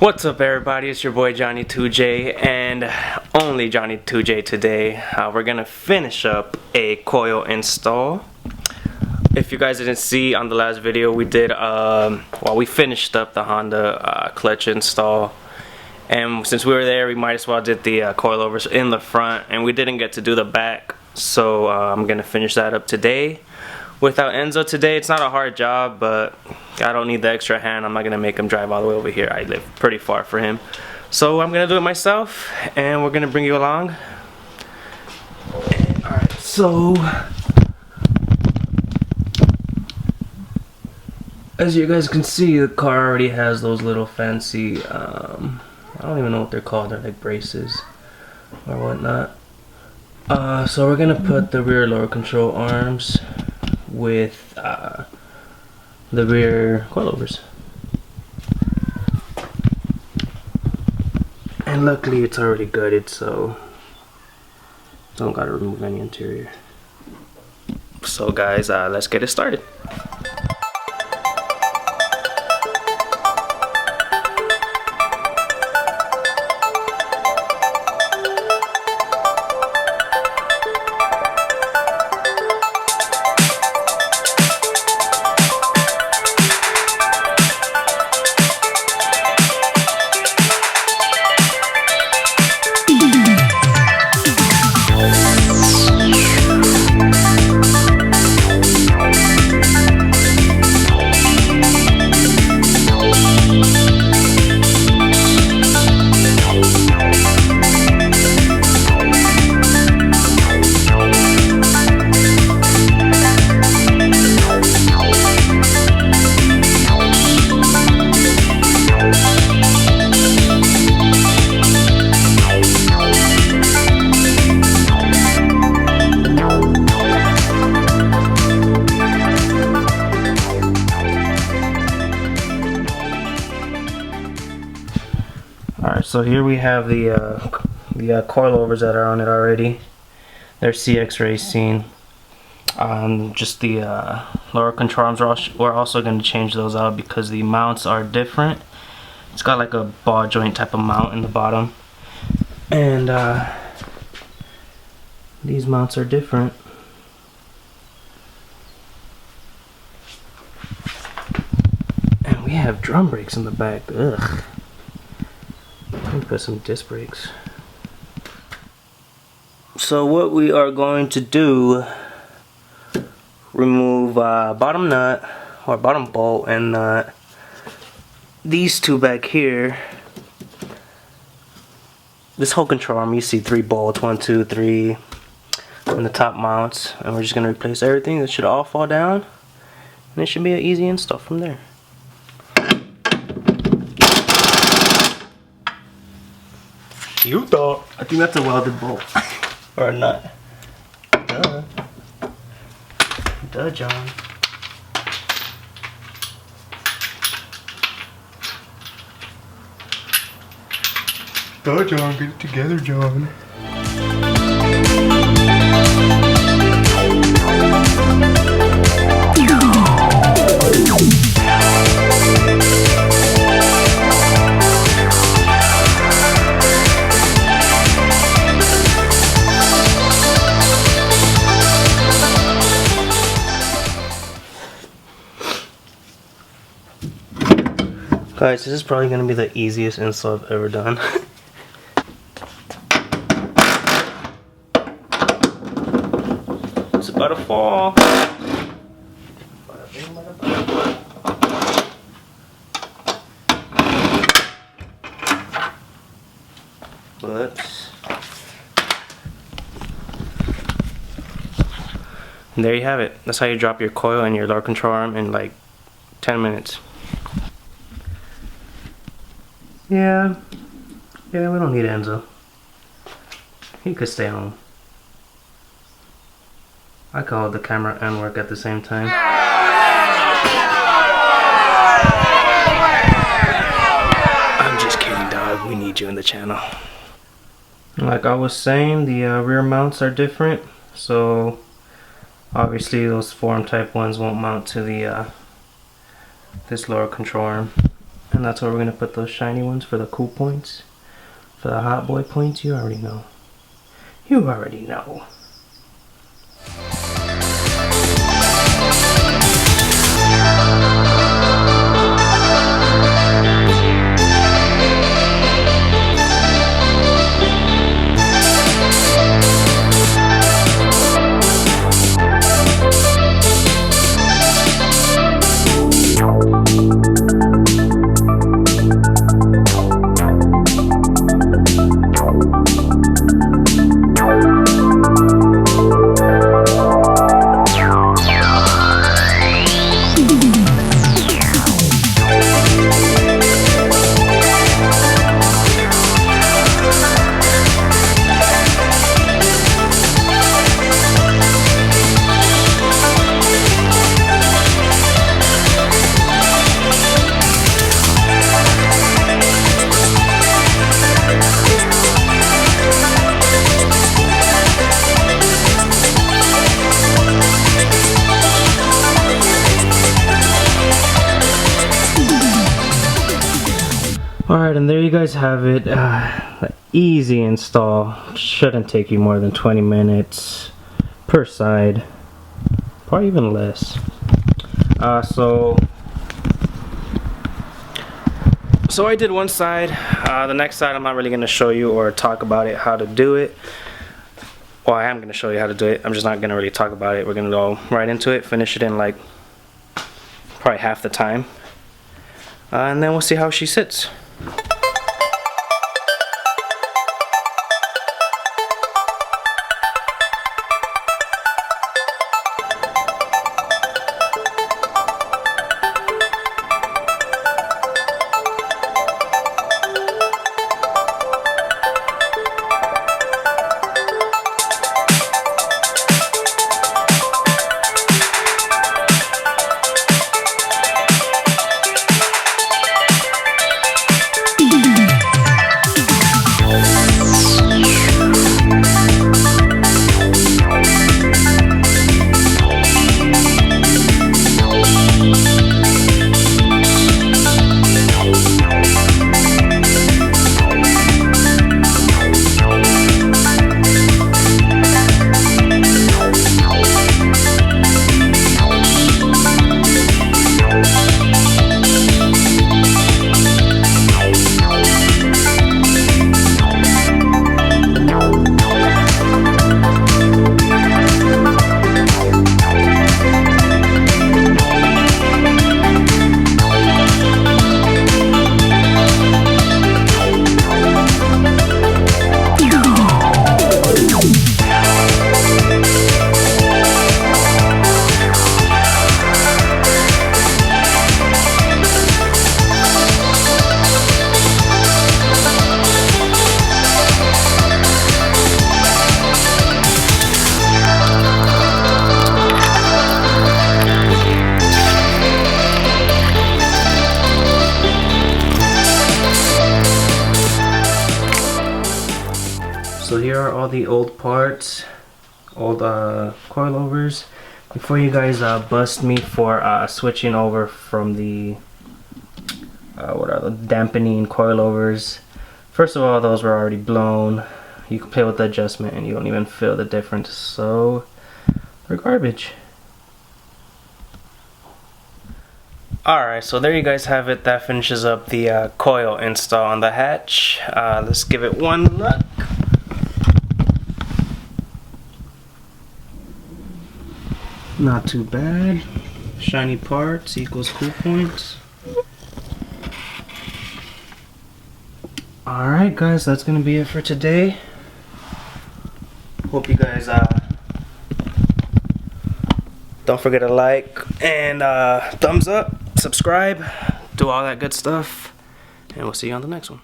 What's up, everybody? It's your boy Jonny2j and only Jonny2j today. We're gonna finish up a coil install. If you guys didn't see on the last video, we did we finished up the Honda clutch install, and since we were there, we might as well did the coilovers in the front, and we didn't get to do the back, so I'm gonna finish that up today without Enzo today. It's not a hard job, but I don't need the extra hand. I'm not gonna make him drive all the way over here. I live pretty far for him, so I'm gonna do it myself, and we're gonna bring you along. Alright, so as you guys can see, the car already has those little fancy I don't even know what they're called. They're like braces or whatnot. So we're gonna put the rear lower control arms with the rear coilovers, and luckily it's already gutted, so don't gotta remove any interior. So guys, let's get it started. Alright, so here we have the coilovers that are on it already. They're CX Racing. Just the lower control arms, we're also going to change those out because the mounts are different. It's got like a ball joint type of mount in the bottom, and these mounts are different. And we have drum brakes in the back. Ugh. Let me put some disc brakes. So what we are going to do, remove bottom nut or bottom bolt and nut. These two back here. This whole control arm, you see 3 bolts, 1, 2, 3 on the top mounts, and we're just gonna replace everything. That should all fall down, and it should be an easy install from there. You thought. I think that's a welded bolt. Or a nut. Duh. Duh, John. Duh, John. Get it together, John. Guys, this is probably going to be the easiest install I've ever done. It's about to fall. Whoops. And there you have it. That's how you drop your coil and your lower control arm in like 10 minutes. Yeah, we don't need Enzo. He could stay home. I can hold the camera and work at the same time. I'm just kidding, dog. We need you in the channel. Like I was saying, the rear mounts are different, so obviously those form type ones won't mount to the this lower control arm. And that's where we're going to put those shiny ones for the cool points. For the hot boy points, you already know. You already know. Alright, and there you guys have it. Easy install. Shouldn't take you more than 20 minutes per side. Probably even less. So I did one side. The next side I'm not really going to show you or talk about it, how to do it. Well, I am going to show you how to do it. I'm just not going to really talk about it. We're going to go right into it, finish it in like probably half the time. And then we'll see how she sits. So here are all the old parts, old coilovers. Before you guys bust me for switching over from the what are the dampening coilovers. First of all, those were already blown. You can play with the adjustment and you don't even feel the difference. So they're garbage. Alright, so there you guys have it. That finishes up the coil install on the hatch. Let's give it one look. Not too bad. Shiny parts equals cool points. Alright guys, that's gonna be it for today. Hope you guys don't forget to like and thumbs up, subscribe, do all that good stuff, and we'll see you on the next one.